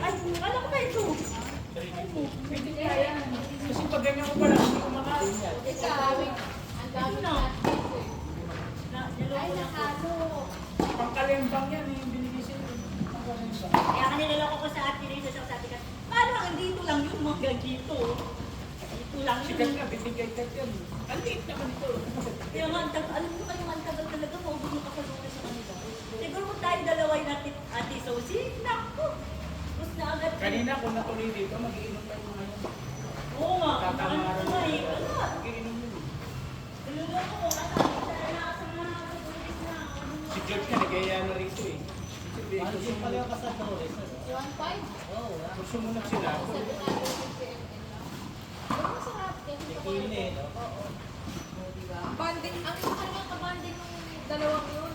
Ay, kala ko ba ito? Hindi kaya. Kasi pag ganyan ko pala, hindi ko makain. Ang dami na. Ay, nakano. Pangkalembang yan, yung binigay sa'yo. Pangkalembang. Kaya kaniloloko ko sa ate Risa sa sabi ka, paano ang dito lang yung mga dito? Dito lang yun. Sikat ka, bibigay ka yan. Ang liit naman ito. Kaya nga, alam mo kayo, ang tagal talaga, maubos yung kasalungan sa kanila. Siguro kung tayo dalaway natin, Ate Sosie, naku. Tapos na agad. Kanina kung natuloy dito, mag-iinom tayo ngayon. Oo nga. Tatamaran Ano mo. nga eh, wala. Mag-iinom yun. Niloloko ko, kasama sa mga George ka, nagaya na rito eh. Sabi, Ano yung pala yung Casadores? Ano? 1.5. Oo, wala. sumunod sila. 750 ml lang. Pero masarap kasi Tequila, eh, no? Oo. Diba? Banding, ang isa ka naman kabanding ng dalawang yun.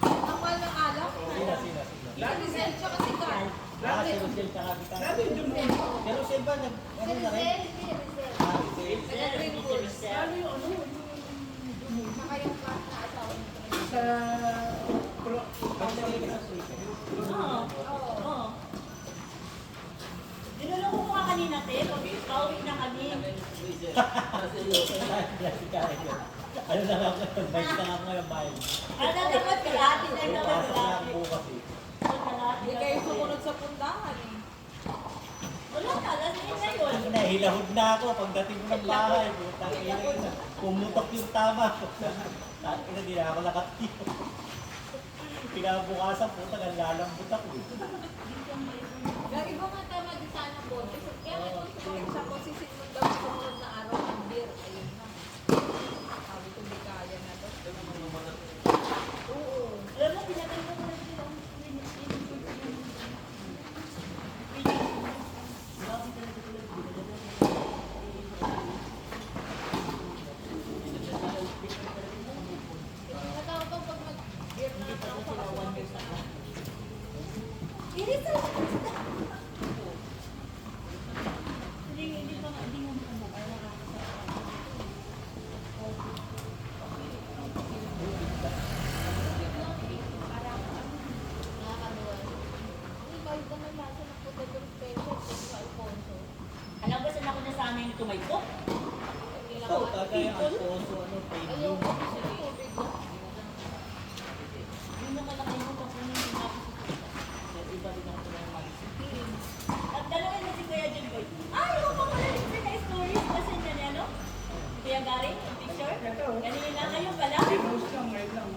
Ang mahal ng alak. Sila. Si Rizal tsaka si Carl. Si Rosel tsaka si Carl. Lalo yung dumi. Si Rosel ba? Ano Si na rin? Rizal, si Rizal. Rosel. Taga Green Bulls. Lalo yung ano, yung dumi. Saka yung class na asawa ni Rizal. Sa... Bakit na rin sa Twitter? Oo. Oo. Dinulong ko nga kanina, te. Pag pauwi na kami. Si Karen yun. Ano na lang ako, bike na nga ako ngayon bahay. Ano dapat kalahati na naman Pasok na kalahati. ang bukas eh. Kalahati Hindi na kayo naman. sumunod sa pundahan eh. Wala na, lasing na yun. Ano na, hilahod na ako pagdating ko ng bahay. Putang ina yun. Pumutok yung tama. Tangin na, di na ako nakatiyo. Pinabukasan, puta, lalambot ako eh. Yung iba nga tama din sana po. Kaya nga kung sumakit siya kung sisinod daw sa sumunod na araw ng beer. Ayun na. Sabi ko di kaya na to. Oo. Alam mo, pinaganda ko na sila. Natawag ko pag mag-beer na ako sa sumakit sa araw. Iris na lang. Hindi pa nga, hindi mo Nakakaluwa. Uy, kahit naman lasa ng puto yung special. Kasi sa Alfonso. Alam ko saan ako nasanay na tumayko? Oo, kagaya ang Alfonso, ano, Ayaw premium. ko kasi sa tubig na. Yun yung malaki mo kasi nung hinapos iba din ako ng mag-sipin. At dalawa na si Kuya Jun Boy. Ay, huwag pa pala rin na stories kasi niya niya, no? Kuya Gary, yung picture? Ito. Kanina kayo pala. Pinost lang, ngayon lang.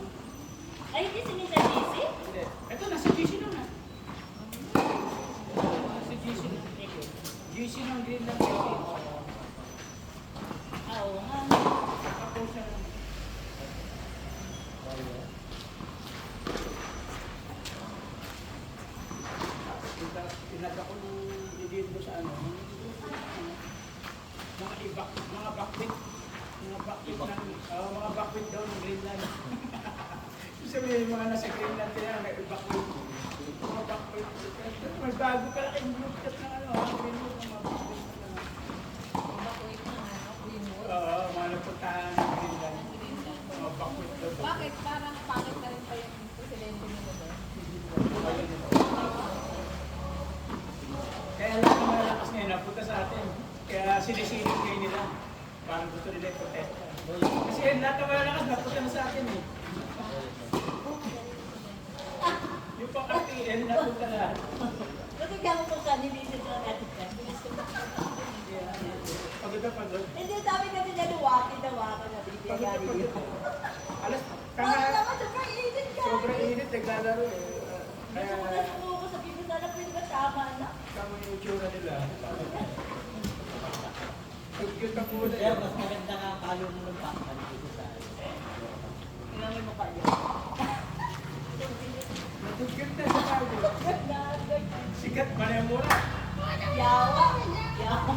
Ay, hindi si Mr. JC? Hindi. Ito, nasa GC na nga. Nasa GC na. GC ng green lang. Ah, oo nga. Nakapost na lang. Tinagda ko nung idin ko sa ano. Mga bakwit. Mga bakwit mga bakwit daw ng Greenland. Sabi yung mga nasa Greenland kaya may bakwit. Mga bakwit. May bago pala kayong group chat ng ano. Greenland ng mga bakwit. Mabakuit na nga, no? Greenwood. Oo, mga napuntahan ng Greenland. Greenland. Mga bakwit daw. Bakit? Parang pangit na rin pa yung presidente nila doon. Kaya lang ang malakas ngayon, napunta sa atin. Kaya sinisilip kayo nila. Parang gusto nila yung protesta. Kasi lahat ng malakas, napunta na sa atin eh. Yung pang RTL, napunta na. Bakit ka mo kung kanilisin ko natin ka? Pagod na pagod. Hindi, sabi kasi niya, luwakin na wakan na Kuya Pagod na Gary. pagod. Alas, Bakit kaya naman sobrang init ka? sobrang init, naglalaro eh. Gusto ko na Kaya sumuko sa piso, sana pwede ba tama na? kama yung itsura nila. Cute ang muna Pero eh. mas maganda nga ang kalo mo ng pakman dito sa Tingnan mo yung mukha niya. Cute na sa kalo. Sikat, manemura. Yawa. Yawa.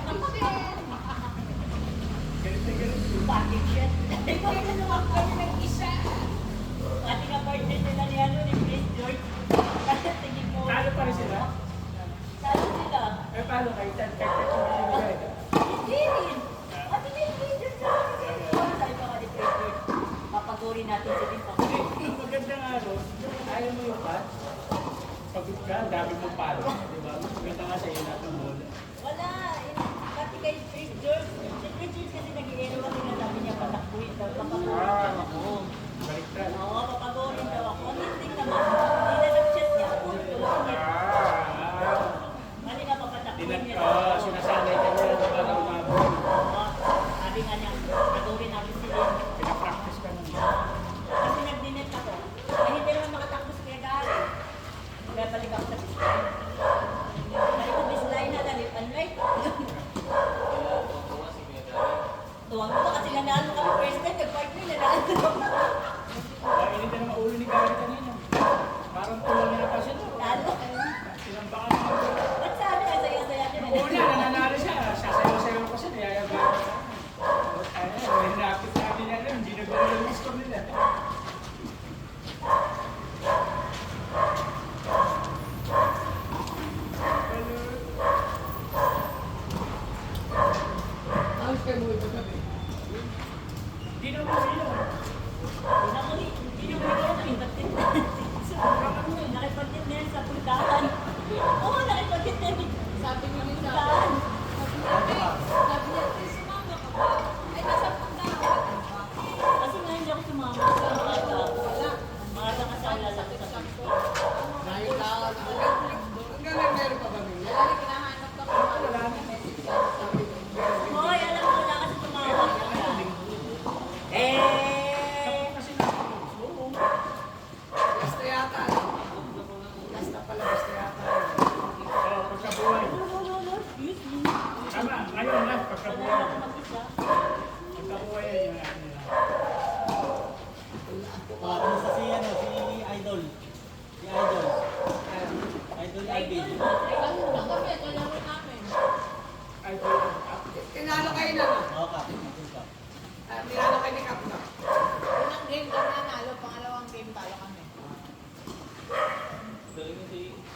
Galit na galit. Bakit yan? Ikaw yung naman kami ng isa. Pati nga partner nila ni ano, ni Chris George. Kasi tingin mo. Talo pa rin sila? Talo sila. Eh, paano kayo? Kahit binibigay. Hindi rin. Pati ni Chris George. Sabi pa nga ni Chris George. Papaguri natin si Tim Pako. Ang maganda nga ron, ayaw mo yung cut. Pagod ka, ang dami mong palo. Diba? Maganda nga sa'yo lahat ng bola. Wala. Pati kay Chris George. Si Chris George kasi nag-iero kasi na sabi niya patakbuhin daw. Papagurin daw ako. Baliktad. Oo, papagurin daw ako. Ang hindi naman. Nilalagchat niya ako. Tulungan niya. Mali nga papatakbuhin niya. Sinasanay ka niya na para umabot. Oo. Sabi nga niya, pagurin namin si Lynn. Pinapractice ka naman. Kasi nag-dinet ako. Ay hindi naman makatakbo si Kuya Gary. Kaya balik ako sa Bisline. Balik ko Bisline na dali. Unlike. Tuwang ko kasi nanalo kami first time. Nag-partner na lang. score nila. Ayos kayo mo ito gabi. Hindi na mo yun. Hindi na mo nakipagtit na yan sa puntahan. Oo, nakipagtit na yan. Sabi niyo din sa Saan? sabi niya, sumama ka ba? Ay, nasa puntahan. Kasi nga hindi ako sumama sa mga Wala. mga kasala lang Sakit sa sa ko. Ngayon lang. Hanggang meron pa ba ninyo? Lagi kinahanap ka kung ano yung message ka. Sabi niya. Hoy, alam ko na kasi tumawag ka. Kasi oo. Basta yata. Basta pala, basta yata. Oo, pagkabuhay. Excuse me. Tama, ngayon lang, Wala pagkabuhay. ako mag-isa. Pagkabuhay yan yung ano nila. Kumusta si Idol? Si Idol. Idol Alvin. Lalo na kami, kalaro namin. Ay, wala. Tinalo kayo na, no? Oo, Kap. Kap. Tinalo kayo ni Kap, no? Unang game kami nanalo, pangalawang game talo kami.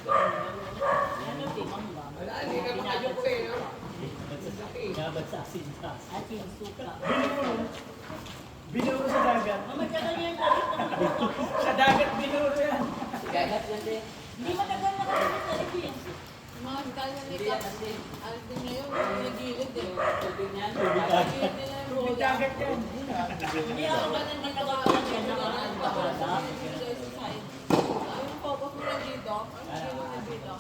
Ano, timang ba? Wala, hindi ka makayok eh, no? Gabad sa asintas. At yung suka. Binuro. Binuro sa dagat. Matagal yan tayo. Sa dagat binuro yan. Hindi matagal na kami sa Philippines. Yung mga style na ni Cap, Alvin ngayon, gilid eh. Tubig Gilid nila yung Tubig bola. dagat yan. Hindi ako ba nandito ka pa yan na nakakabala? Yung focus mo na dito, ang sino na dito?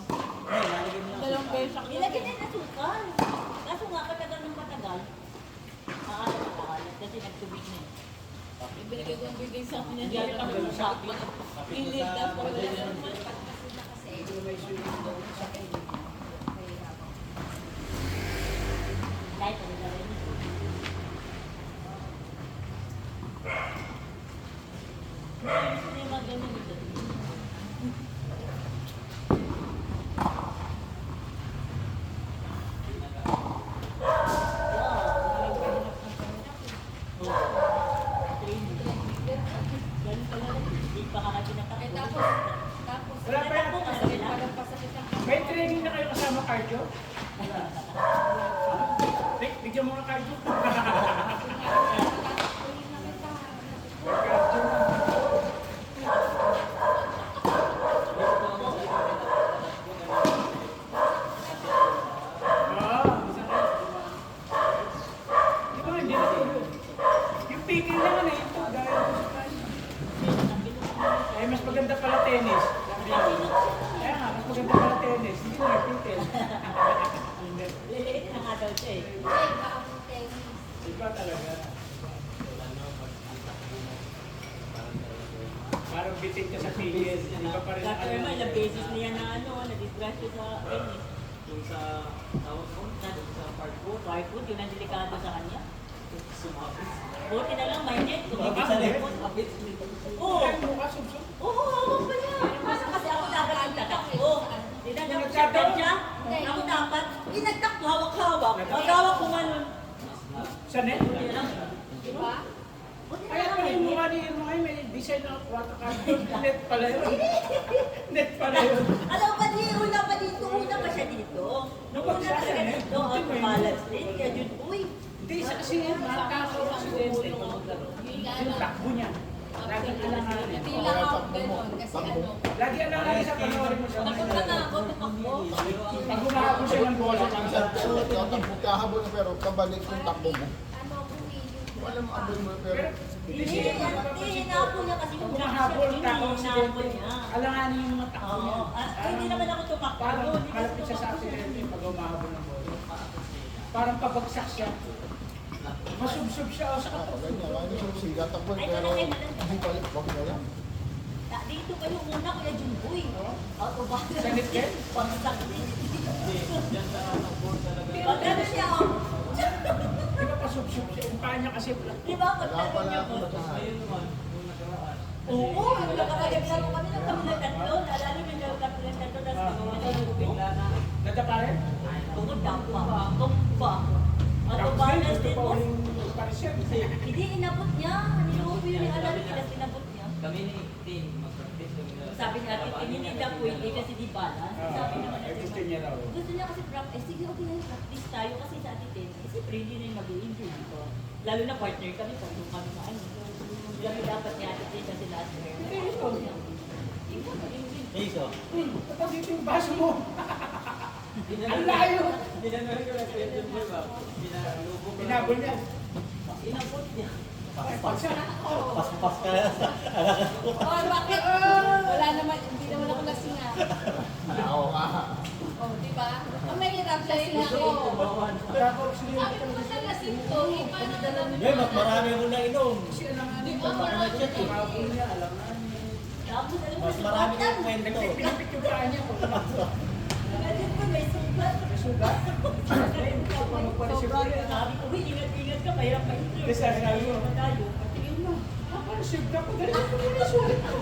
Hey, lalagyan mo lang. Dalawang beses ako. Ilagyan din na sukal. Kaso nga, patagal ng patagal. Matagal. Kasi nagtubig na. Ibinigay ko ang bigay sa akin Hindi ako kami masabi. Gilid, tapos wala naman. Kahit ano na rin. Hindi yung mga ganyan dito. Eh, tapos, Wala pa yan. parang pasakit ang May training na kayo kasama cardio? Rick, bigyan mo ng cardio. Di ba, hindi na tulog. Yung pigil naman eh, ito dahil eh, mas maganda pala tennis. Kaya nga, mas maganda pala tennis. Hindi na nagpigil. Liliit na nga daw siya eh. Iba talaga. Parang bitin ka sa pigil. Iba pa rin ang Dr. Emma, ilang beses niya na na-disgrasya sa tennis. Yung sa tawag ko, sa part ko, Part food, yun ang delikado sa kanya. sumapit. Buti na lang may net. Sumapit sa lepon. Oo. Ay, mukha subsub. Oo, hawak pa niya. Kasi ako dapat ang tatakbo. Di na dapat siya niya. Ako dapat, inagtakbo, hawak-hawak. Hawak ko nga nun. Sa net. Buti na lang. Di ba? Buti na Kaya lang pala may yung net. mukha ni Irma ngayon, may design ng water card. Net pala yun. Net pala yun. Alam pa niya, una pa dito, una pa siya dito. Nung una talaga dito, ang balance din. Kaya yun, uy. Hindi, isa kasi yun, nakakaroon ng aksidente. Yung takbo niya. Lagi alanganin. Hindi lang ako ganun, kasi ano, Lagi alanganin sa panoorin mo siya. takot na ako, tumakbo. Pag humahabol siya ng bola, Kahabol na pero kabalik yung takbo mo. Ano, kumili. Walang abol mo pero hindi Hindi, siya. hinapo niya kasi yung Humahabol, yun, takbo hinapo aksidente. niya. Alanganin yung mga takbo niya. Oo. Hindi naman ako tumakbo. Parang Hindi kasi malapit siya sa tumakbo. aksidente pag humahabol ng bola. Parang pabagsak siya. Masubsob siya o sa ako katawan. ganyan. Ano yung sigat ako Ay, pero malaki, malaki. hindi balik wag na yan. Dito kayo muna, Kuya Jumboy. Out of balance. Sa net din? Pagsak din. Diyan sa board talaga. Pag ano siya, oh. Di ba pasubsob siya? Yung paa niya kasi Di ba? Pag Wala pala niya ako po. nakahan. Ayun naman, yung nakaraan. Oo, nakakagagaro kami ng kami ng tatlo. Naalala mo yung kami ng tatlo. Tapos Bigla na. Nadapa rin? Bukod dampa. Tumpa. Out of balance din, boss. Parisyan. Hindi, inabot niya. Nilubo yun ni Kami ni Tin, mag-practice kami na. Sabi niya, hindi daw pwede kasi di balance. Sabi naman Ay, natin, gusto niya raw. gusto niya kasi practice. Sige, okay na practice tayo kasi sa atin. Siyempre, hindi na yung mag-i-injure dito. Lalo na partner kami, pag yung kami na ano. Lalo dapat ni Ate Tin kasi lahat. Pero ito, Iso. Tapos dito yung baso mo. Ang layo. Dinanong ko na kaya dun mo ba? Pinalubo ko. Pinabol niya. inabot niya. Pas ka na sa anak ko. Oh, bakit? Wala naman, hindi naman ako nasinga. Oo nga. Oh, di ba? Ang mahirap lasing ako. Tapos Sabi ko sa lasing to, paano na namin? Ngayon, mas marami mo na inom. siya lang nga Di dito. ba, marami na Pinabol niya, alam na. Tapos alam mo, Mas marami kang kwento. Pinapit yung paa niya. Ganyan ko, may sugat. May sugat. Sabi ko, "Uy, ingat-ingat ka, mahirap ma-injure." Kasi sabi ko, Tayo, patingin mo. Parang sugat ko. Galing ko muna sugat ko.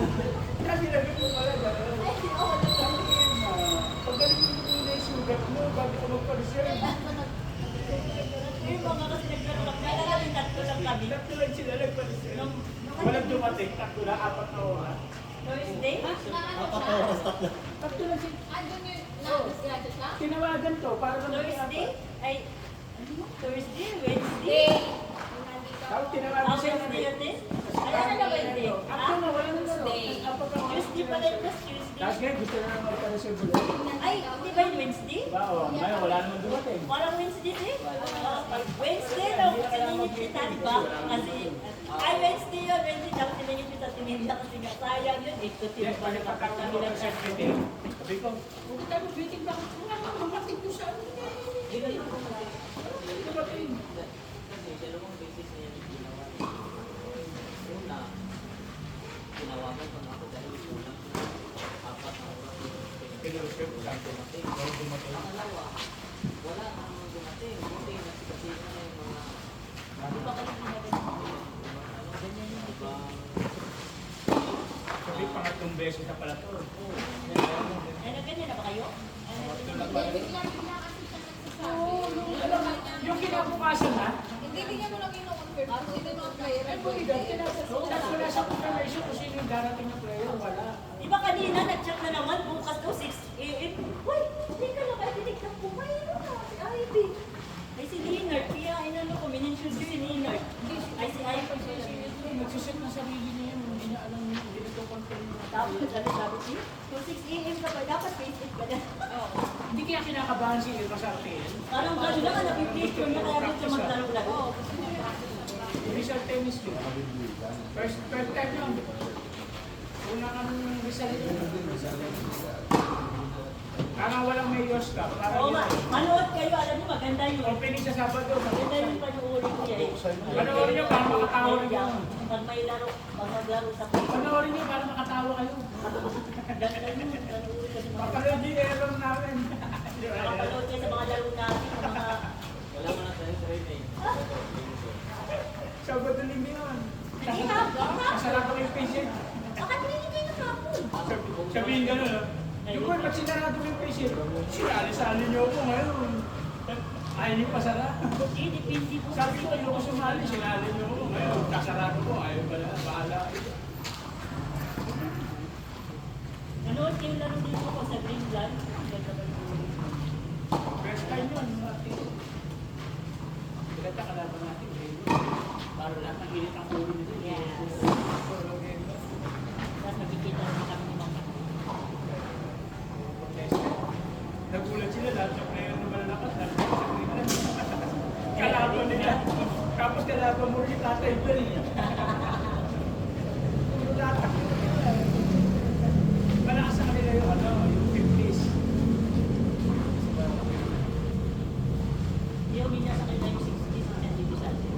Kasi labi ko pala. Ay, ako na. Pagaling mo muna yung sugat mo bago ko magpa-reserve. Yung mga kasi naglaro lang, kaya tatlo lang kami. Tatlo lang sila nagpa-reserve. Nung Walang dumating, tatlo lang, 4 na oras. Thursday, Apat na oras tatlo. Tatlo lang sila. Andun yung nakasgrado siya? Tinawagan to para lang Thursday, ay, ano? Thursday, Wednesday. Day. Tapos tinawagan Ah, siya Wednesday yun din? Ano na Wednesday? Ako na, wala na laro. Tuesday. Apat na oras. Tuesday pala yung plus Tapos Tuesday. ngayon, gusto na naman magpa-reserve ulit. Ay, di ba yung Wednesday? Oo, ngayon wala naman dumating. Parang Wednesday din. Wednesday daw, siningit kita, di ba? Kasi, ay Wednesday yun, Wednesday daw siningit kita, tininda kasi nga sayang yun. Ito, Yes, tinipala balik ka pa pa ako kami ng ng secretary. Sabi ko, huwag tayo mag-meeting bakit? Wala nga, mamating ko sa ano. Dumating. Kasi dalawang beses na yan ginawa. Una, tinawagan ko na ako dahil kulang. Apat na oras. Pinureserve ko lang dumating. Bago dumating. Pangalawa, wala nang dumating. Buti na kasi na yung mga Di ba kayo ginagawa? ano ganyan yung iba. Sabi, pangatlong beses na pala to. Ano, ganyan na ba kayo? Ano, Bigla kasi siya nagsasabi. Yung kinabukasan ha, Hindi, bigyan mo lang yung confirm. Kasi hindi naman player. ay boy, wala sa confirmation kung sino yung darating na player, wala. Di ba kanina, nag-chat na naman, bukas daw 6 a.m. Uy, hindi ka na kayo tinignan ko. Mayroon na, si Ivy. Ay, si Leonard, kaya inano ko, minensyon si Leonard. Ay, si Ivy. Nagsiset na sarili niya yun, hindi niya alam yun, hindi nito confirm. Tapos, sabi si, kung 6 a.m. ka pa, dapat Facebook ka na. Hindi kaya kinakabahan si Irma sa RTL. Parang gano'n lang, napipicture niya, kaya medyo magdalo-laro. Rizal tennis yun. First time yun. Una kang Rizal yun. Parang walang mayors ka. Oo nga, manood kayo, alam niyo, maganda yun. Opening sa Sabado. Maganda yung panuulin ko yan. Panoorin niyo para makatawa kayo. Pag may laro, pag maglaro sa Facebook. Panoorin niyo para makatawa kayo. Ganda yun, panuulin kasi mga Papanood din error namin. Makapanood kayo sa mga laro natin, sa mga... Wala mo na tayo training. Sabado linggo yun. Hindi ha? Kasarap ko yung patient. Bakit hindi na kapon? Sabihin gano'n, no? Yung kung ba't sinarado ko yung patient? Sinali-sali niyo ako ngayon. Ayaw niyo pasara. Hindi, depende po. Sabi ko, ayoko sumali, sinali niyo ako ngayon. Kasarado ko, ayaw pala, bahala. Manood kayo laro dito ko sa Greenland. Ganda ba yung First time yun, natin. Ganda kalaban natin, eh. Para lahat ng init ang ulo nito. Yes. Tapos magkikita namin kami ni Mama. Nagulat sila lahat sa player na malalakas. Kalaban nila. Tapos kalaban mo rin Tatay Bell. Puro latak nila. Malakas sa kanila yung ano, yung 50s. Yung minya sa kanila yung 60s na dito sa atin.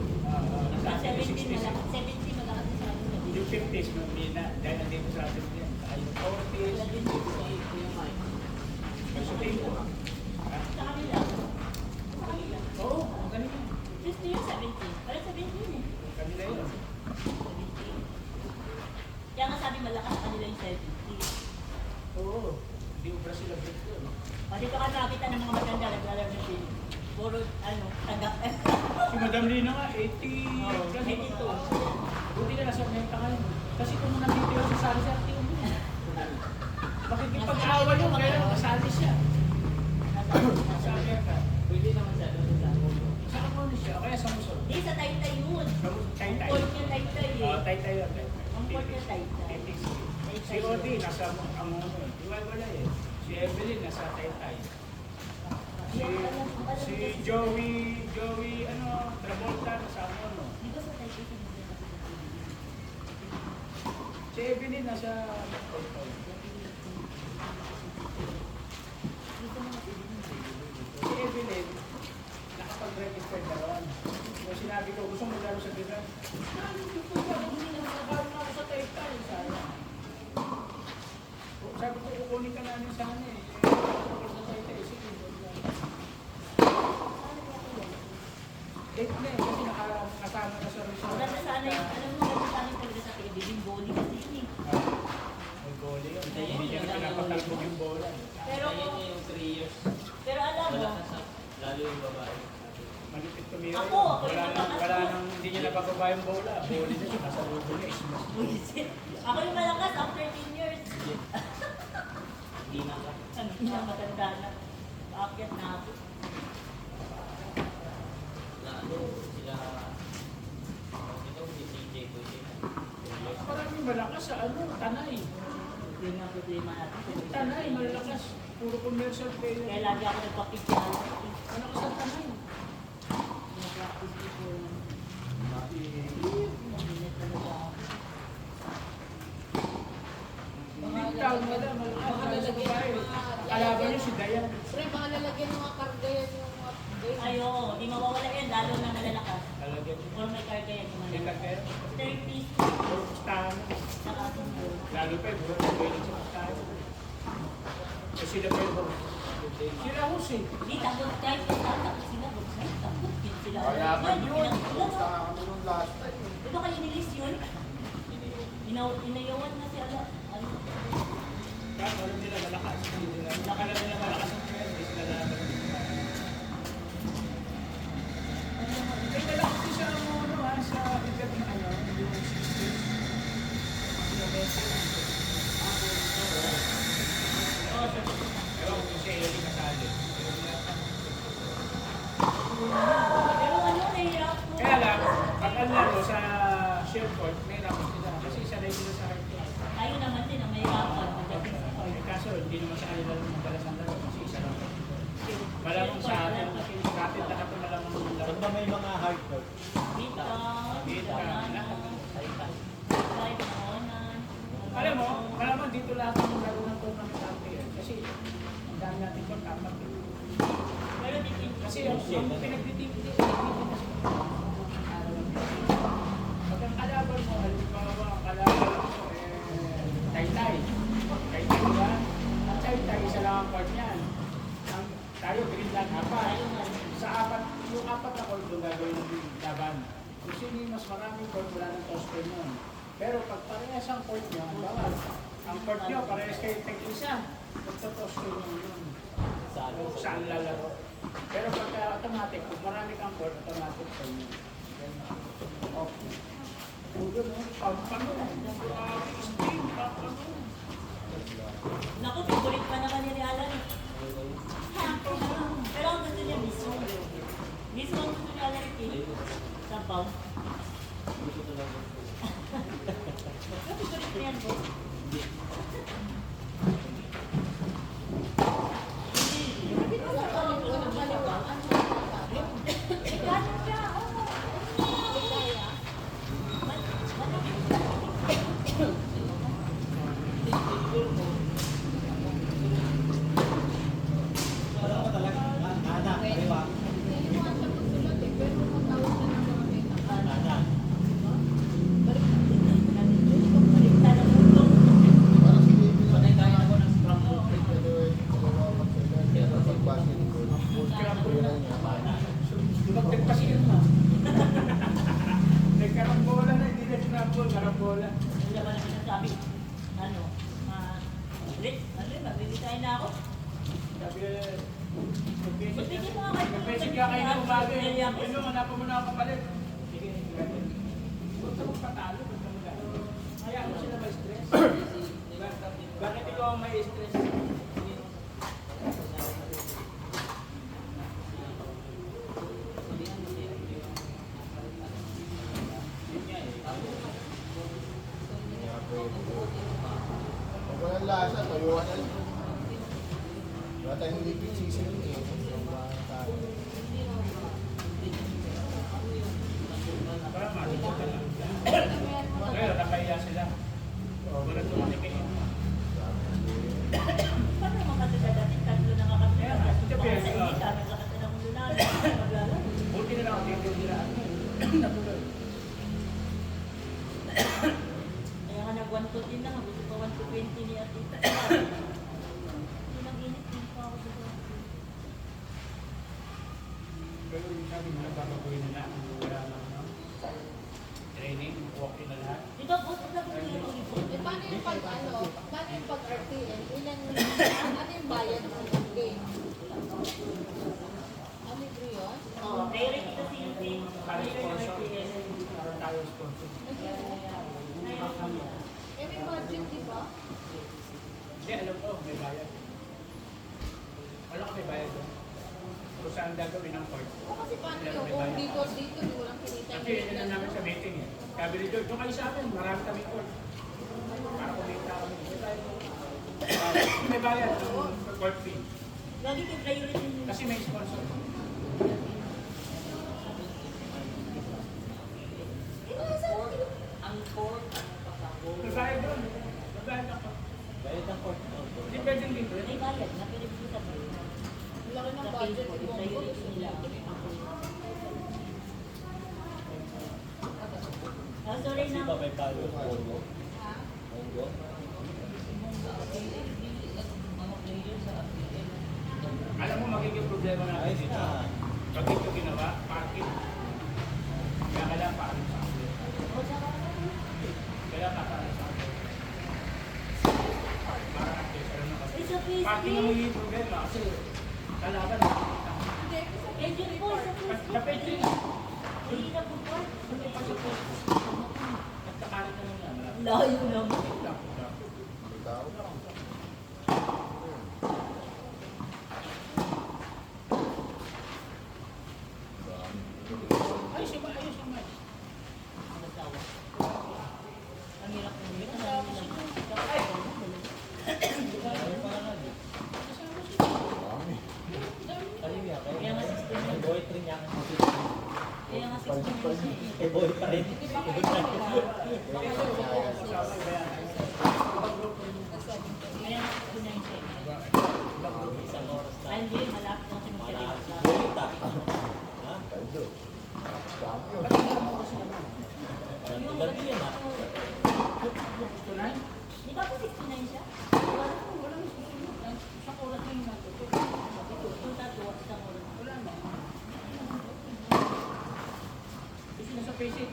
Nasa Sa atin yung 70 60s. malakas. 70 malakas sa atin. Yung 50s, mamina. Dahil nandito sa atin yan. Saka yung 40s, Wala din dito sa Yung mic. yung suting ko. Sa kanila. Sa kanila. Oo, ang galing yan. 60 yung 70. Parang 70 yun eh. Kanila yun. 70. Kaya nga sabi malakas sa kanila yung 70. Oo. Hindi ubra sila break yun. O dito ka nakakita ng mga maganda naglalaro ng film. Puro, ano, tagak. Si Madam Lina nga, 80 Oh, plus. 82. Buti na nasa benta ngayon. Kasi kung nandito sa sali siya, tingin mo. Makikipag-awa nyo, kaya nakasali siya. Sa Amerika. Pwede naman siya doon sa ako. Sa Kamuno siya, kaya sa Muson. Hindi, sa Taytay yun. Ang Tay-tay. court niya Taytay eh. Tay-tay yun. Ang court niya Taytay. Si Odi, nasa Amuno. Iwala eh. Si Evelyn, nasa Tay-tay. Si Joey, Travolta, nasa Amuno. Di ba sa Taytay siya Si Evelyn, nasa Tay-tay. Si Evelyn, nakapag-register na ron. Kung sinabi ko, gusto mo laro sa Bira? Hindi ko ba? Hindi na nakakaro na ako sa Tay-tay. Sabi ko, kukunin ka namin sana eh. Ako sa Tay-tay, sige. Date na eh, kasi nakasama na sa resort. Maganda sana yung, alam mo, maganda sana yung talaga sa Pilipin bowling kasi yun eh. May goalie yun. Hindi niya pinapatalbog yung bola. Pero, Ayun niya yung 3 years. pero alam mo, Malakas ha. Lalo yung babae. Malipit tumira Ako, ako yung malakas wala mo. nang, hindi niya napapaba yung bola. Goalie niya, nasa luto niya, ismas. buisit. Ako yung malakas after 10 years. Hindi na ka. Ano, matanda na. Paakyat na ako. Na ano, sila... Ito, si CJ ko yun. Maraming malakas sa Tanay. Hindi nga problema natin. Tanay, malakas. Puro commercial player. Kaya lagi ako nagpapicture. Malakas ang Tanay. Nag-practice before. Mabinet talaga ako. Big town, malakas. Malakas sa babae. Kalaban niyo si Dayan. Pre, baka lalagyan ng mga karga yan yung mga game. Ay, oo. Di mawawala yan. Lalo na malalakas. Talagyan. Or may karga yan. Yung Hindi ka malalakas. kaya. 30s. Puro pustahan. Nakasundo. Lalo pa, puro pwede sa pustahan. Eh sila pa yung sila Jose. Hindi, takot kahit yung tatakot sila. Takot din sila. Kaya ba yun? Basta Ano? kami nung last time. Di ba kayo nilis yun? Inayawan na si Ala. Ano? Kahit alam nila malakas. Nakalam nila malakas ang pwede. Hindi sila lalaban. May malakas din siya sa edad ng yung 60s. Ewan ko si Eli kasali. Pero ano, nahihirap ko. Kaya lang, pag ang laro sa SharePoint, may rapos sila. Kasi sanay sila sa hard class. Tayo naman din ang mahirapan. Kaso, hindi naman sa kanila lang madalas ang laro kasi isa lang. Malamang sa atin, natin lahat na malamang ang laro. Pag ba may mga hardcore? Dito, Dito, lahat. Kahit naonan. Alam mo, malamang dito lahat ng laro ng tournament natin. Kasi, ang dami natin kung tapat. Pero dito, Kasi ang pinagtitipid, pag ang kalaban mo, halimbawa, ang kalaban mo, Tay-tay. Tay-tay, diba? Ang Tay-tay, isa lang ang part niyan. Tayo, Greenland, apat. tayo nga. Sa apat, yung apat na court doon gagawin ng laban. Kung sino yung mas maraming court, wala ng toss coin yun. Pero pag parehas ang court nyo, ang bawal. Ang court nyo, parehas kayo tag-isa. Magto-toss coin yun. Kung saan lalaro. Pero pagka automatic, kung marami kang court, automatic sa inyo. Okay. Ulo mo, pampano. Spin, pampano. Naku, favorite pa naman ni Alan eh. Pero ang gusto niya mismo. Mismo ang gusto niya Alan eh. Sabaw. Gusto ko lang. Ano favorite niya yan, boss? Hindi ko sa tawag ko ng kaliwa. Eh, gano'n siya. Hindi naman siya magsulat eh, pero matawag na ng mga beta. Baliktad ang mundo. Para si David lang. Panay kaya ako ng scrum mo. Anyway, dalawa mag-seven. Pero pag-basketball, pera niya. Lumagdag pa siya na. Nagkarambola na, hindi na sinabol, karambola. Ano naman ang sinasabi? Ano? Ulit? Ano yun? Magbibitahin na ako? Sabi, Magbigay mo nga kayo. nag-message ka kayo ng umaga. Magbigay ako. Ano, hanapan mo na ako kapalit. Sige, huwag ka magpatalo. stress. Kung walang lasa, tuyuan na lang. Wala tayong liquid seasoning eh. Para makikita lang. Ngayon, nakaya sila. Wala tumatikin. Paano naman kasi dati tatlo na nga kami. Kaya nga, ito Baka kaya, sa hindi kami sa kasi ng lunan. Maglalaro. Buti na lang, dito nila. Natulog. Kaya nga nag-1 to 10 na nga. Gusto pa 1 to 20 ni Atita. Hindi nag-init din pa ako sa Pero yung sabi mo, babaguhin na lang. Wala lang, no? Training, walking na lahat. Dito, boss, wala ko yung report. Eh, paano yung paano yung pag-RTN? Ano yung bayad ng game? Ano libre yun? Oo, direct ito si Yutin. Para sponsor. Para tayo sponsor. Eh, may budget, di ba? Hindi, alam ko, may bayad. Wala ka may bayad doon. Kung saan gagawin ng court. O kasi paano yun? Kung dito, di walang kinita Kasi yun na namin sa meeting eh. Sabi ni George, doon kayo sa amin, marami kami court. Para kumita kami. May bayad yung court fee. Lagi kay priority nyo. Kasi may sponsor. Ang court, ano pa sa May bayad doon. May bayad ako. Bayad ng court. Hindi pwedeng dito. May bayad na pwede ko sa Laki ng budget ni Bongo. Ah, sorry Kasi na. ba may tayo Bongo? Ha? Bongo? Mga player sa ATM. Alam mo, magiging problema natin Ayos dito. na. Pag ito ginawa, parking. Kaya kailangan parking sa akin. Kaya parking sa akin. Para natin, alam mo kasi. It's a face Parking ang magiging problema kasi kalaban. Hindi, kasi Eh, yun po, sa Facebook. Kapit rin. Hindi na po po. At kakalit naman yan. Layo naman. Tao lang. Ayos yung ayos yung match. Ang asawa. Ang hirap ng hirap. Ang hirap ng hirap. Ano pa nga di? Dami. Kayo yan. Kaya nga 16 Ang na. boy rin yan. Kaya nga 16 na siya eh. Eh boy pa rin. hindi pa kayo nila. Kasama yung bayan. Kaya nga 16 na siya eh. Isang oras na. Ay, hindi. Malapit na siya Malaki. magkakita. Bulita. Ha? Kaldo. Dami yun. Ganti yan ha. Di ba po 69 siya? Walang isang oras na yung natuto. Punta to, isang oras. Wala na. Gusto mo sa face it.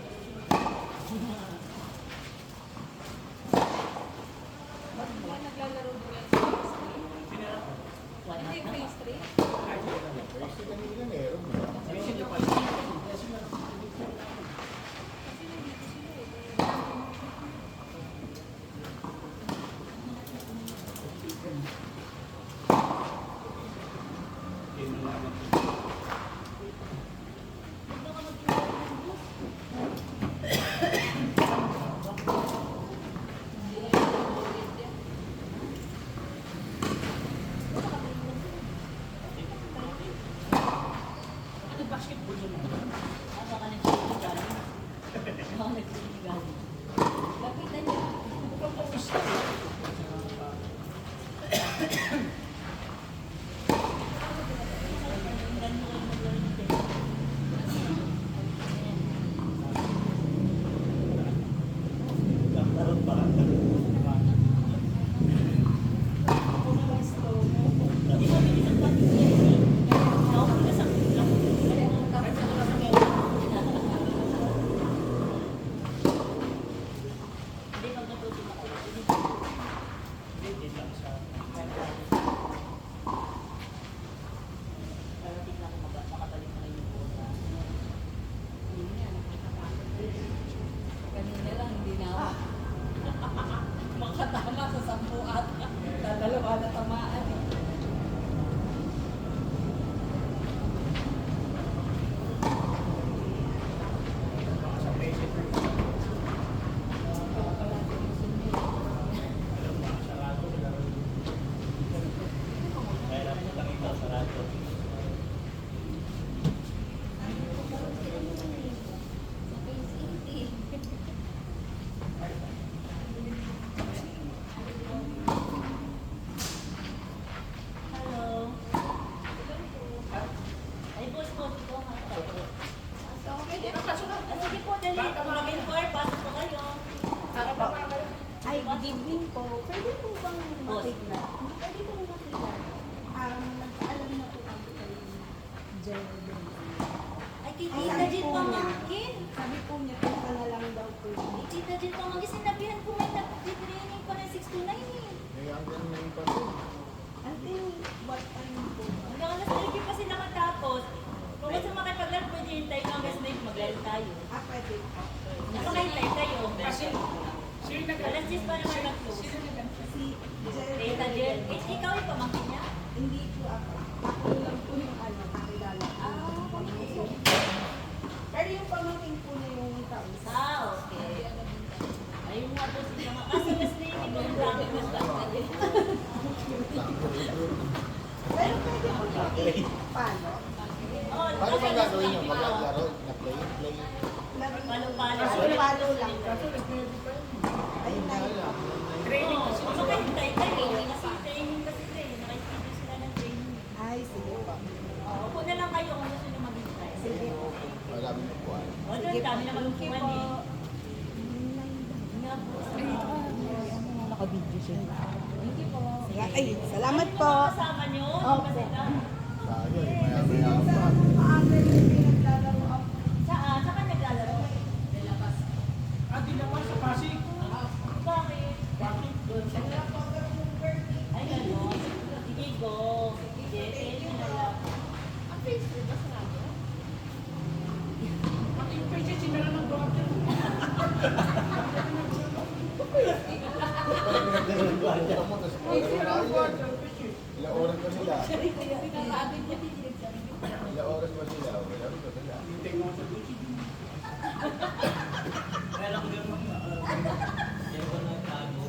Bakit ba naglalaro din yan sa phase 3? Wala Hindi, na. phase 3? Kasi kanina meron. Face it yung pala. Kasi nandito sila eh. Yun na lang. Huwag na ka magtinawag ng bus. Hindi na yung ulit yan. Ano basketball yun? Ah, baka nagsiligaling. Baka nagsiligaling. Lapitan niya. Mukhang pawis ka. Ganun mo yung maglaro ng tennis. Nagkaroon pa. Hindi mo bilis ang pati. Ako bilis ang Hindi, pag natuto ako. Hindi lang sa... Parating na ako makabalik na rin yung bola. Yun nga, nakakapagod. Kanina lang, hindi na ako. Makatama sa 10 ata. Dadalo Good evening po. Pwede po bang Boss. makita? Pwede po makita. Nagpaalam na po kami kay Geraldine. Ay, kay Tita Jin pamangkin. Sabi po niya, punta na lang daw po. Kay Tita Jin pamangkin, sinabihan ko may nag-training pa ng 6 to 9 eh. May hanggang may pa rin. Until what time po? Hanggang alas 9 pa sila matapos. Kung gusto makipaglaro, pwede hintay ko hanggang 9 maglaro tayo. Pwede po. Nakahintay kayo. Kasi, sino nag- Alas 10 pa naman mag-close. Sino nag- Si Tita Jen, ikaw yung pamangkin niya? Hindi po ako. Ako lang po yung kakilala ko. Pero yung pamangking po na yung kausap. Okay. Ayun nga po sila mga. Kasi mas nainig ko lang. Pero pwede po yung paano? Oh, Paano bang gagawin nyo? Maglaro? Na-play? Play? Palo-palo. Palo lang. Kaso, nag-maybe pa yun. Ayun na yun. Training Oo, kasi. makahintay kayo. Kasi training kasi sila eh. Nakikita sila ng training. Ay, sige po. Upo na lang kayo kung gusto nyo maghintay. Sige po. Wala mo na po. O, doon dami naman Thank you upuan po. eh. Nga po. Naka-video siya. Thank you po. Ay, salamat Ano po. yung mga kasama nyo? Opo. Kasi na. Tayo eh. Maya-maya pa. Maaga yung pinaglalaro ako. Saan? Saan ka naglalaro? Di naman sa Pasig. Bakit? Bakit? Ay, gano'n. Sige, go. Sige, pwede na lang. Ang Facebook ba sarado? Pati yung pwede sinara ng doctor. Parang nagdala ng gwardiya mo. Tapos parang tayo yan. Ilang oras ba sila? Ilang oras ba sila? Wala ba sila? Hintay mo sa dusi. Kaya lang yung yan ko na tago.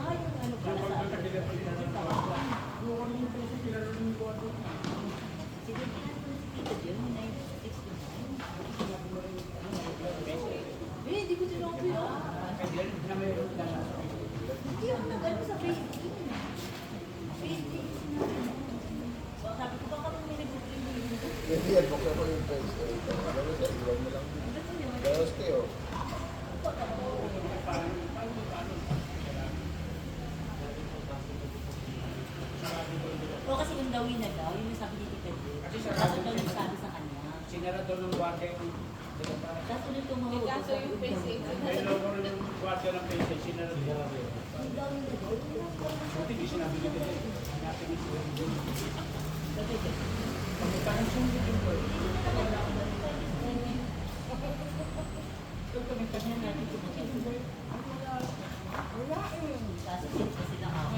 Ay, yung ano pala sa akin. Sige, Tita Jen, 9:69. Hindi ko tinoko yun. Hindi ako nag-ano sa Facebook. Facebook. So, sabi ko, baka may nag-training. Hindi yan. Bukla ko yung face. Alam mo sa iwan mo lang. Daos kayo. O kasi yung daw na daw, yun yung sabi ni Tita Jen. Kasi sa Tapos daw nagsabi sa kanya. Sinara daw ng guardia yung Tapos ulit tumawag May kaso yung Facebook. may logo rin yung guardia ng face. Sinara daw. Yung daw na daw. Buti di sinabi nito. Natin yung Sabi ko, parang sundin yung boy. kanya natin tumatawag. Wala eh. Kaso since na sila ako.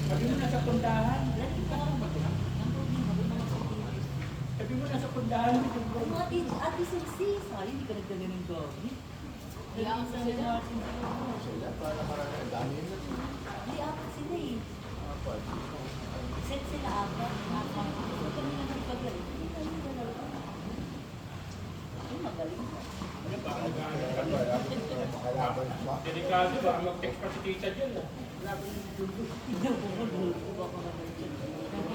Sabi mo nasa pundahan. Lagi ko ako mag-ulang. Ang problema ko mga computers. Sabi mo nasa pundahan. Ang mga ate Sisi, sorry, hindi ka nagdala ng gamit. Di ako Sa sila. Martin Sisi. Sila. Para marami. Ang dami yun. Hindi, apat sila eh. Apat. Set sila apat. So kami na nagpagaling. Hindi kami dalawa. Ay, magaling. Ano ba? Makalaban pa. Delikado ba? Mag-text pa si tita dyan. Laban yung dulo. Pinabubulol ko baka naman dyan.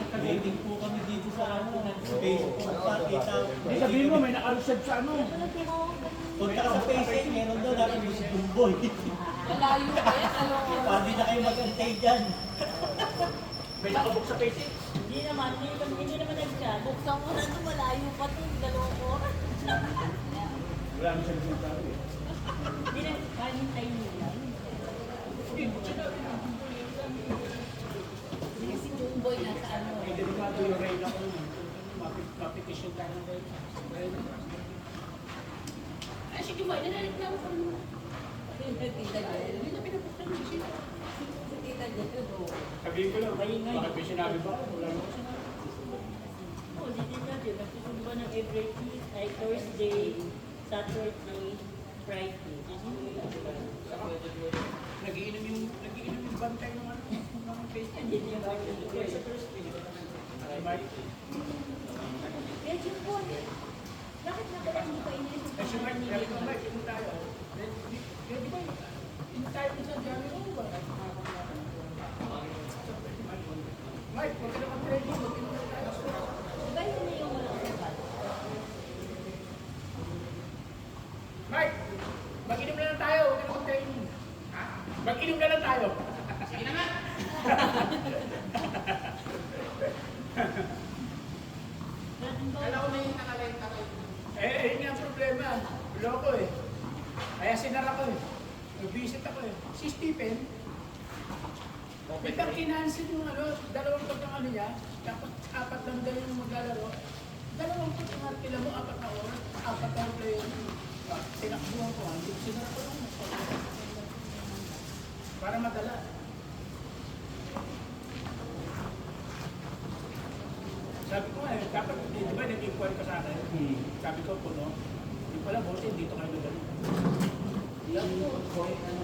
Dating po kami dito sa ano, sa Facebook. Pakita. Sabihin mo, may nakalusad sa ano. Kaya pala tinawag ka nila. Punta ka sa Facebook, meron daw natin yung Jumboy. Malayo pa yan. Ano? Pwede na kayo mag-antay dyan. May nakabook sa Facebook. Hindi naman nag-chat. Buksan mo na ito, malayo pa ito, dalawang oras. Wala nang sabi ng tao eh. Hindi na, kahintay nila. Si Jumboy nasa ano. May delikado yung rain ako. Mapitisyon tayo ng rain. Ay, si Jumboy, nanareklamo ko naman. Tita Jen. Hindi na pinapuktan mo siya. Si Tita Jen. Sabihin ko lang, bakit may sinabi ba? Wala naman sinabi. Oo, dito natin. Nagsusundo ng every Thursday, Saturday, Friday. Nagiinom yung bantay ng ano, ng Facebook. Hindi niya ba yun? Kaya sa Thursday. May Kaya yun po, bakit na pala hindi pa iniisip kasi ng Mike, mga sabi ko nila? Mike, hindi tayo. Di ba, hindi tayo sa dami mo ba? Mike, huwag ka na mag-training, mag-inom na tayo. Diba yun na yung wala sa bata? Mike, mag-inom na lang tayo. Mag-inom na lang tayo. Sige na nga. Alam ko na yung nakalenta kayo. Yun nga ang problema. Loko eh. Kaya sinara ko eh. Nag-visit ako eh. Si Stephen, biglang kinansin yung dalawang pag ng niya, tapos 4 lang daw yung maglalaro. Dalawang pag ng pila mo, 4 na oras, 4 na player. Tinakbuhan ko, hindi ko sinara ko lang. Para madala. Sabi ko nga, dapat, di ba nag-inquire ka sa akin? Sabi ko, puno. Yung pala, boss, dito kayo nagaling.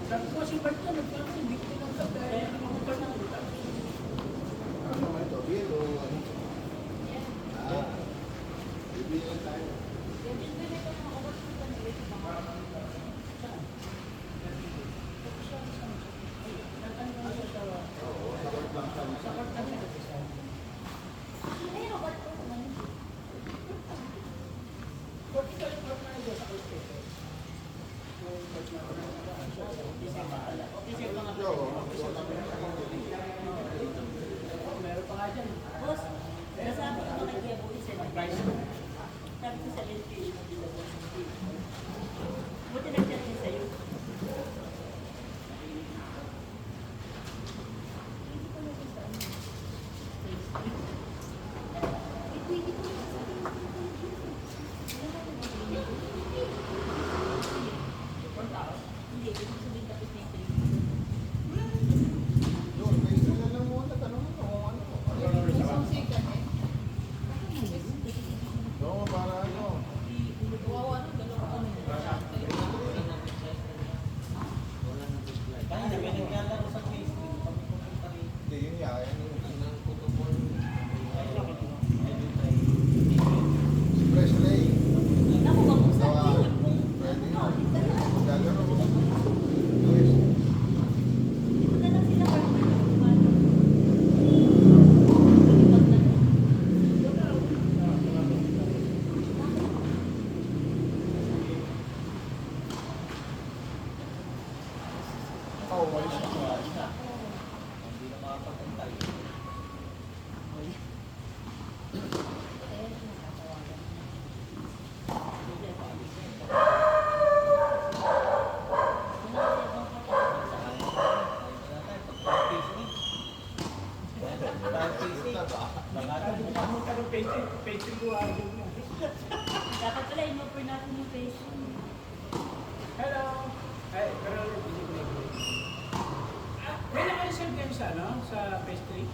Sabi ko, si Bart na, nagkakaroon, hindi ko tinanggap dahil ako pa na. Ano naman ito? Beer o ano? Bibili tayo. Oo, sakot lang siya. Meron pa nga dyan. Boss, nasabi ko kay Kuya Boy sa Price. sabi ko sa LPA mo dito boss. Buti nag-chat niya sa'yo. Hindi, ibig sabihin tapos na yung training. Yun, may isa na lang muna. Tanong mo kung ano. Isang second eh. Oo, para ano. Wow, ano, dalawang ano. Kaya na, may naglalaro sa Facebook. Kami pumunta rin. Hindi, yun nga. Yan yun. Ang protocol. Express Ray. Naku, mag-usap Gawa. yun. Pwede Kung yun. ano, Maglalaro mo. Yes. hindi ko na lang sila parang Oo, walis na. Hindi na makapagpantay. Yun na ba? Pumunta ng pastry ko, ayaw mo. dapat pala in-offer natin yung patient. Hello! Ay, pero hindi ko na-agree. May naka-reserve game sa, sa pastry?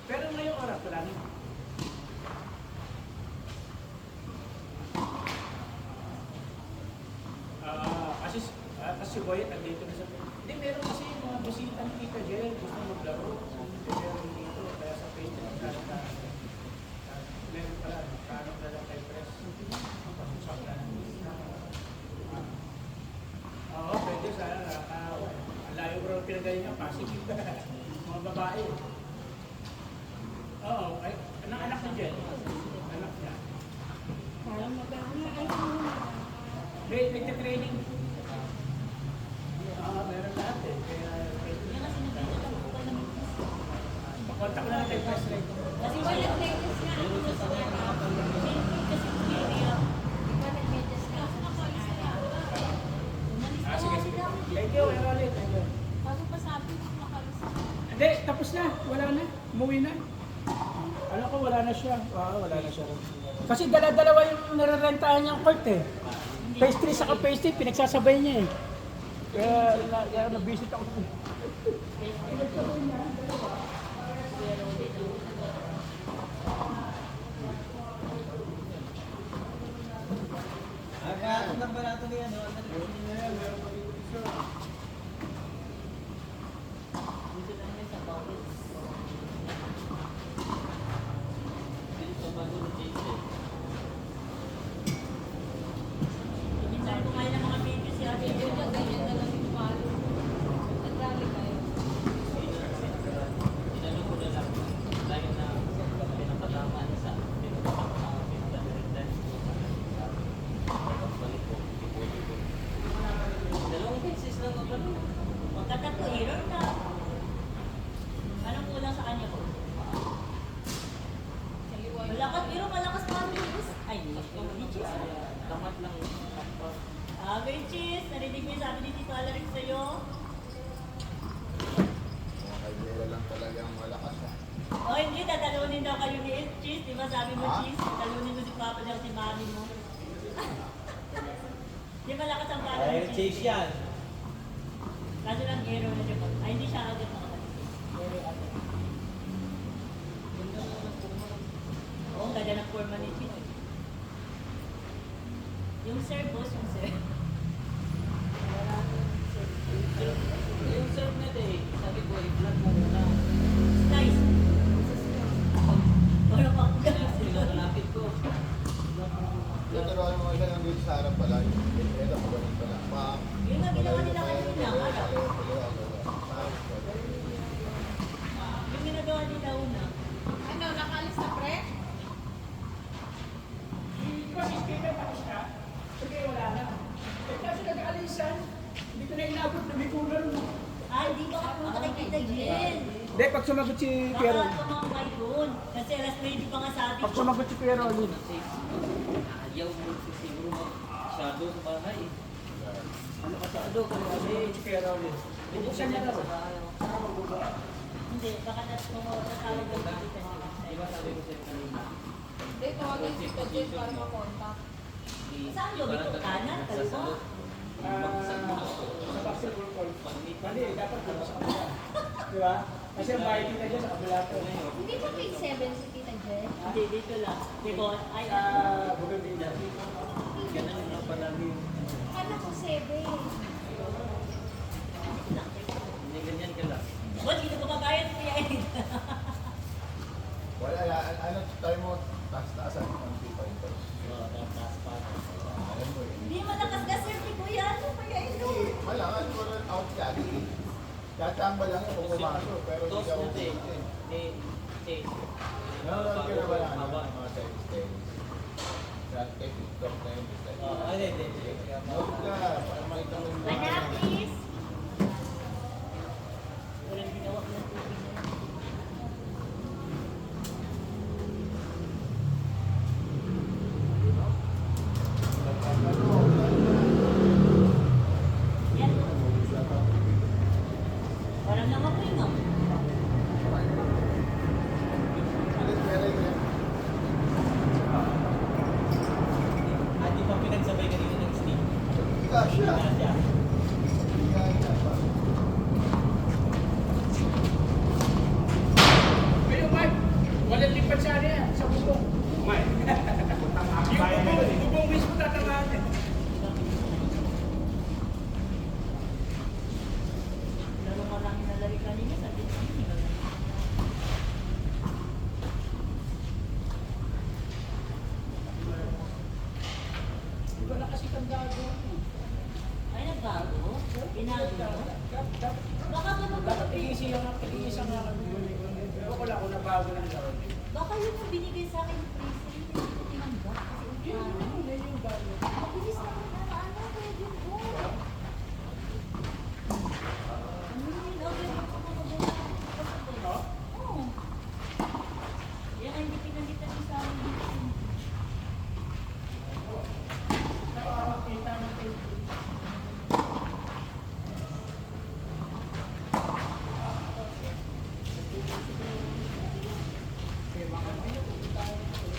Pero ngayong oras, wala na. Kasi si Boyet nandito na sa... Hindi, meron kasi mga bisita ni Tita Jel, gusto maglaro. Tita Jel dito, kaya sa pastry ng kanta. Meron pala, karang na lang kay Press. Pag-usap na. Oo, pwede sana. Ang layo bro pinagaling niya, Pasig. Mga babae. Oo, ay, anak ni Jen. Anak niya. Parang magkakaroon. May nagtitraining. Meron lahat eh. Kaya, Yan kasi nabigyan lang ako ng pakontak ko na lang kay Press Ray. kasi wala latest nga. Meron sa sanay na Kasi area. Sige, sige. Thank you, Errol. Thank you. Bago pa sabi ko makalis. Hindi, tapos na. Wala na. Umuwi na. Alam ko, wala na siya. Wala na siya. Kasi dala-dalawa yung nirerentahan niyang court eh. Pastry sa pastry, pinagsasabay niya eh. Kaya na-visit ako. Ang number natin niya, no? Dito lang yan sa bawal. Dito bago na change eh. Minsan kumain ng mga baby si Ate Yun Jel. na, ganyan na lang yung palo. Nagrally kayo. Malakas, pero malakas pa ang lubos. Ay, hindi cheese. Tamat lang. Great cheese. Narinig mo yung sabi ni Tito Alaric sa'yo. Mga kaibigan lang talagang malakas ah. Oh, hindi. Tatalunin daw kayo ni Cheese. Di ba sabi mo, Ah? Cheese? Tatalunin mo si Papa daw si Mami mo. Di malakas ang pala ni Ay, chase yan. Kaso lang hero na siya. Ay, hindi siya agad makakalis. Hero agad. Oo, ang ganda ng forma ni Cheese. Yung sir, boss, yung sir. Yung serve na eh, sabi ko, i-vlog mo muna. Nice. Parang ako Pinakalapit ko. Tuturuan mo isa ng dito sa harap pala. Ito, magaling pala. Yun nga ginawa nila kanina. Yung ginagawa nila una. Ano, nakaalis na pre? Di ba si Steven tapos na? Sige, wala na. Eh, kasi nag-aalisan. Hindi ko na inabot na bikulan mo. Ah, hindi ba kapunta kay Tita Jen? Hindi, pag sumagot si Kuya Ron. Baka tumambay doon. Kasi alas 20 pa nga sabi Pag ko. sumagot si Kuya Ron. Ayaw mo siguro masyado sa bahay. Ano masyado? Kasi Si Kuya Ron. Bubuksan niya na rin. Hindi, baka tatawag doon kay Tita Jen. Di ba sabi ko sa'yo kanina? Hindi, tawagin si Tadjen para makontak. Saan yun? Ito, kanan? Kaliwa? Sa basketball court. Mali, dapat dito sa kabila. Di ba? Kasi ang bahay kita dyan sa kabila to. Hindi ba may 7 si Tita Jen? Hindi, dito lang. Di ba? Ay, Sa Bougainvillea. Ganun lang palagi. Kala ko 7. Hindi ganyan ka lang. Ba't dito ko kabayad si Kuya Ed? Wala, ano, tayo mo, taas-taasan, konti pa ito. Alam mo eh. Hindi malakas ka, sir. Di Kuya. Ano Kuya Ed? Malangan ko rin out lagi eh. Tatamba lang yung pumasok, pero hindi Dos ka na ulit eh. ni Chase. Nanonood ka na ba lang Haba. ng mga tennis? Sa TikTok na yun. Hindi. Note ka, para makita mo yung Anak, please. Walang ginawa ko ng tubig na yun. Yan. Parang nangamoy, no? Hindi pa pinagsabay kanina ng Steve. Kasya. Kasya. Pero Mike, walang lipat sa ano yan, sa bubong. Mike. Yung bubong mismo tatamaan niya. Lalo mo lang inalari kanina, sabi ko, hindi ka lang. Iba na kasi kang gago. Ay, nagbago? Binago mo? Baka ba Dapat iisa nga kami. Pero wala ko nabago ng laro. Baka yun yung binigay sa akin yung freezer, hindi ko tinanggap. Kasi Yun yung bago. mabilis na ano, kaya yun po. Ano yun, okay, Ha? Oo. Yan ang hindi pinalitan mo sa akin. Nakakakita ng Facebook. Kaya mga ano, pupunta ko.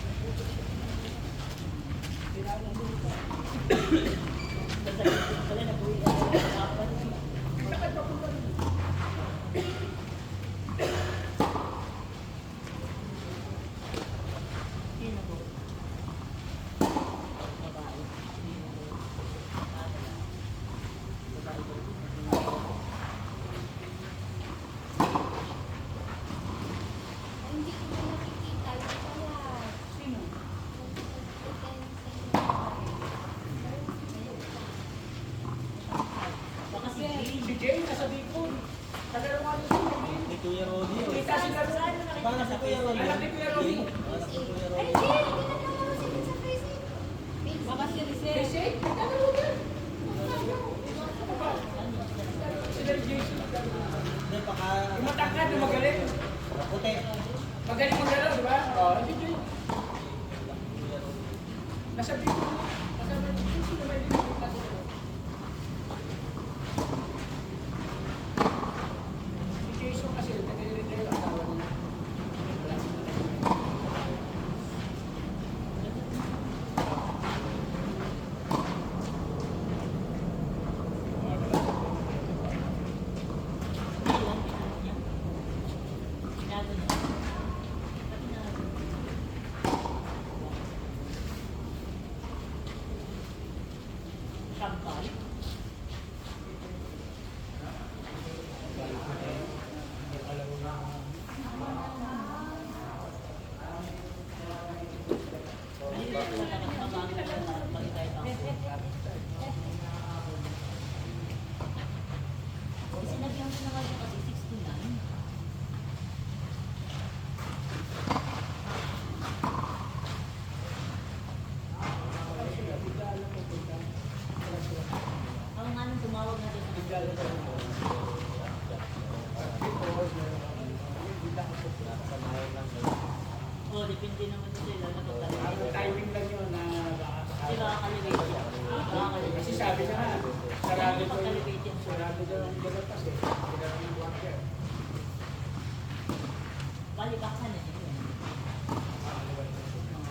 Nasa video, nasa video, sino ba yung kasi ito? Si Jason kasi, nag-retire ang asawa niya. Wala siya na Ilan, pinano niya? Pinano niya. Pati na. Chantal. Sinabihan ko na nga siya kasi 69. Ang nga nung tumawag na doon sa oh, depende naman sila na Ang pagkalimutan. timing lang yun na Di ba kalibate siya? kasi sabi niya nga, sarado daw Pagkalibate yan. sarado daw ang gano'n kasi, sinarado yung bunker. Bali, baka na yun.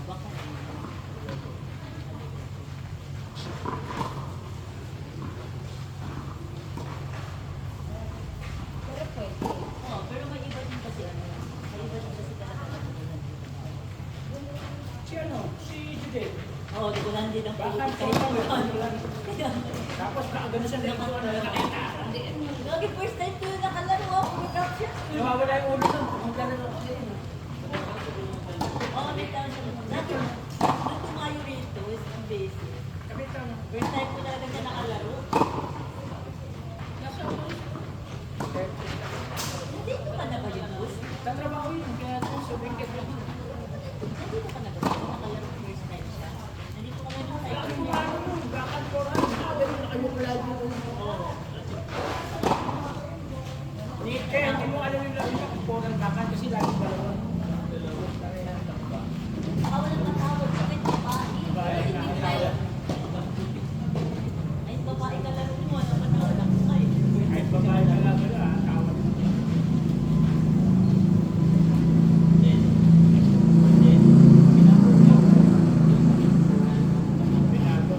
Baka na yun. Pero pwede. Oh, pero may iba din kasi ano. May iba din kasi talaga na Si ano, si Judith, oh, di ko lang din ang baka pulutin ito kayo. lang. Tapos nakagano siya dito, ano, nakita. Lagi first time ko yung nakalaro ako, may drop siya. Nawawala yung ulo nun, pumunta na lang. Oo, may tao siya. Dati, nung tumayo rito, is ang basic. Sabi ito, First time ko talaga siya nakalaro. Nandito ka na ba yung bus? tatrabaho yun, kaya ito, sa weekend lang. Nandito ka na ba? Nakalaro first time siya. Nandito ka na yung Ano cycle yung niya. ano yun, bakit ko rin, nakadali na kayo pala dito. Kaya hindi mo alam yung lagi ng porang bakit kasi lagi dalawa. Bawal ang matawag sa akin, babae. Kasi hindi tayo. Ay, babae ka laro mo. Ano man ako lang ko eh. Kahit babae ka lang wala, tawag. Binago.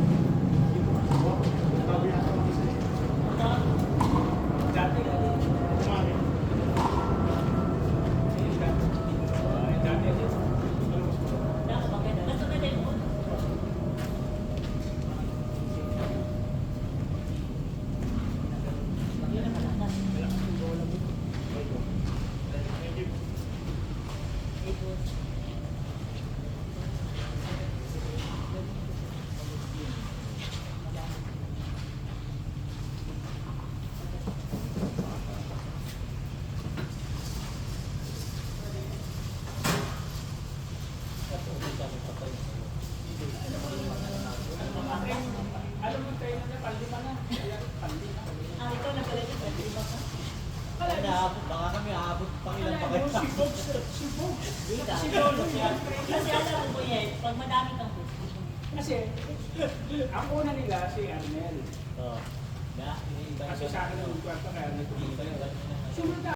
Dati, sumami. Dati, Nakapaganda. Gusto ka din mo? Yun ang malakas. Ito. alam mo tayo na palima na. Palima. Ah, ikaw na pala ito. Di ba ka? Baka naabot, baka kami aabot pang ilan pa kayo. Si Box, si Box. Di ka. Si Lolo yan. Kasi alam mo yan, pag madami kang bus. Kasi, ang una nila si Arnel. Oo. Na, iniiba Kasi sa akin ang kwarto kaya nagpapalita. Iniiba yung Sumunod